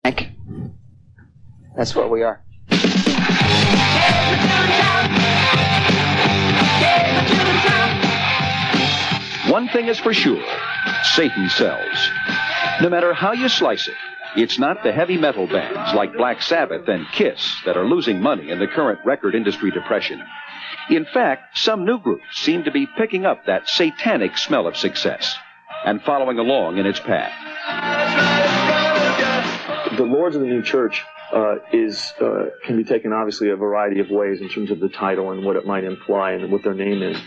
That's what we are. One thing is for sure, Satan sells. No matter how you slice it, it's not the heavy metal bands like Black Sabbath and Kiss that are losing money in the current record industry depression. In fact, some new groups seem to be picking up that satanic smell of success and following along in its path. The Lords of the New Church can be taken obviously a variety of ways in terms of the title and what it might imply and what their name is.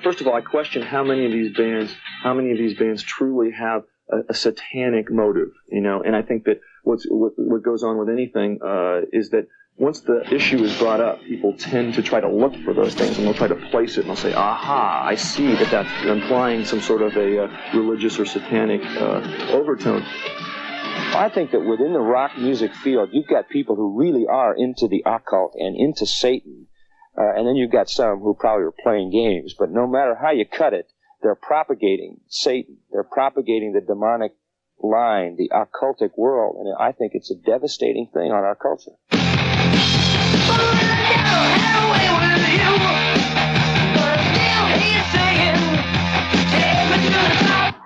First of all, I question how many of these bands truly have a satanic motive, and I think that what goes on with anything is that once the issue is brought up, people tend to try to look for those things, and they'll try to place it, and they'll say, aha, I see that that's implying some sort of a religious or satanic overtone. I think that within the rock music field, you've got people who really are into the occult and into Satan, and then you've got some who probably are playing games, but no matter how you cut it, they're propagating Satan. They're propagating the demonic line, the occultic world, and I think it's a devastating thing on our culture.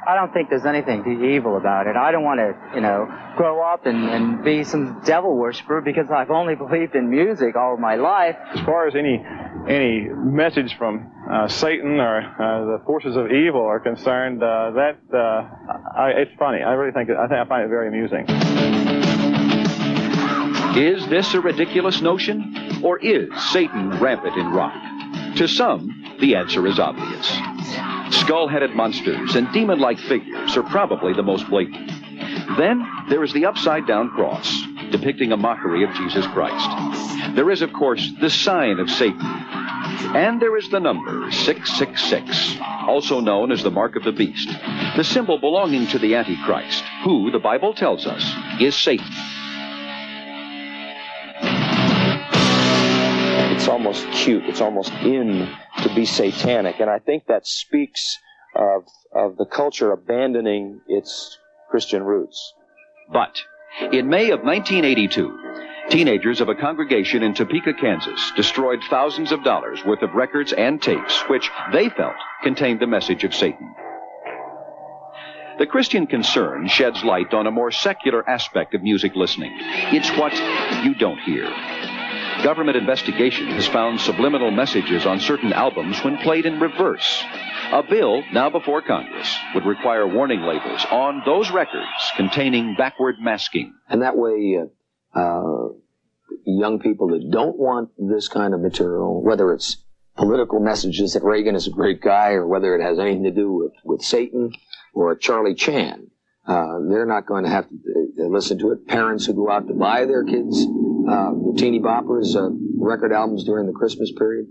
I don't think there's anything evil about it. I don't want to, grow up and be some devil worshiper because I've only believed in music all my life. As far as any message from Satan or the forces of evil are concerned, it's funny. I find it very amusing. Is this a ridiculous notion, or is Satan rampant in rock? To some, the answer is obvious. Skull-headed monsters and demon-like figures are probably the most blatant. Then there is the upside-down cross, depicting a mockery of Jesus Christ. There is, of course, the sign of Satan. And there is the number 666, also known as the mark of the beast, the symbol belonging to the Antichrist, who, the Bible tells us, is Satan. It's almost cute. It's almost in to be satanic. And I think that speaks of the culture abandoning its Christian roots. But in May of 1982, teenagers of a congregation in Topeka, Kansas, destroyed thousands of dollars worth of records and tapes, which they felt contained the message of Satan. The Christian concern sheds light on a more secular aspect of music listening. It's what you don't hear. Government investigation has found subliminal messages on certain albums when played in reverse. A bill now before Congress would require warning labels on those records containing backward masking. And that way, young people that don't want this kind of material, whether it's political messages that Reagan is a great guy or whether it has anything to do with Satan or Charlie Chan, they're not going to have to listen to it. Parents who go out to buy their kids the teeny boppers record albums during the Christmas period,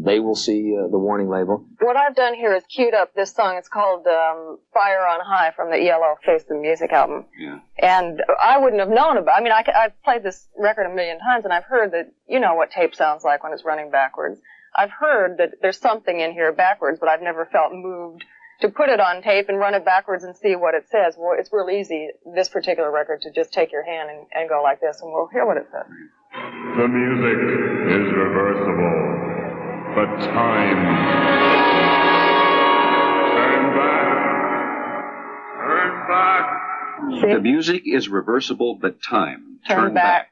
they will see the warning label. What I've done here is queued up this song. It's called Fire on High from the ELO Face the Music album. Yeah. And I wouldn't have known about it. I've played this record a million times, and I've heard that, what tape sounds like when it's running backwards. I've heard that there's something in here backwards, but I've never felt moved to put it on tape and run it backwards and see what it says. Well, it's real easy, this particular record, to just take your hand and go like this, and we'll hear what it says. The music is reversible, but time. Turn back. See? The music is reversible, but time. Turn back.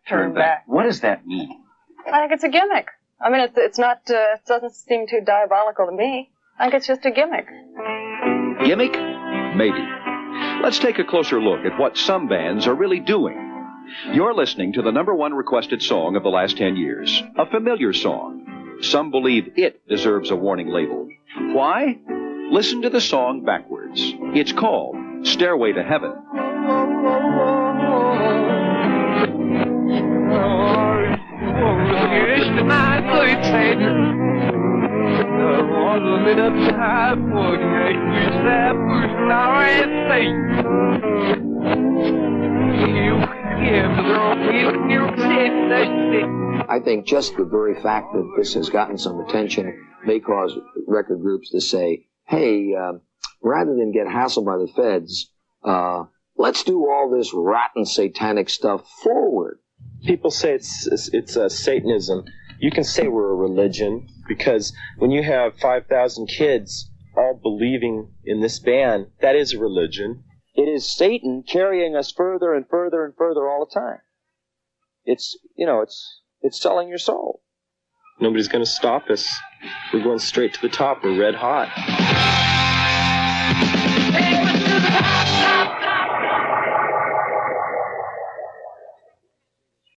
What does that mean? I think it's a gimmick. It's not, it doesn't seem too diabolical to me. I think it's just a gimmick. Gimmick? Maybe. Let's take a closer look at what some bands are really doing. You're listening to the #1 requested song of the last 10 years. A familiar song. Some believe it deserves a warning label. Why? Listen to the song backwards. It's called Stairway to Heaven. I think just the very fact that this has gotten some attention may cause record groups to say, hey, rather than get hassled by the feds, let's do all this rotten satanic stuff forward. People say it's Satanism. You can say we're a religion because when you have 5,000 kids all believing in this band, that is a religion. It is Satan carrying us further and further and further all the time. It's selling your soul. Nobody's going to stop us. We're going straight to the top. We're red hot.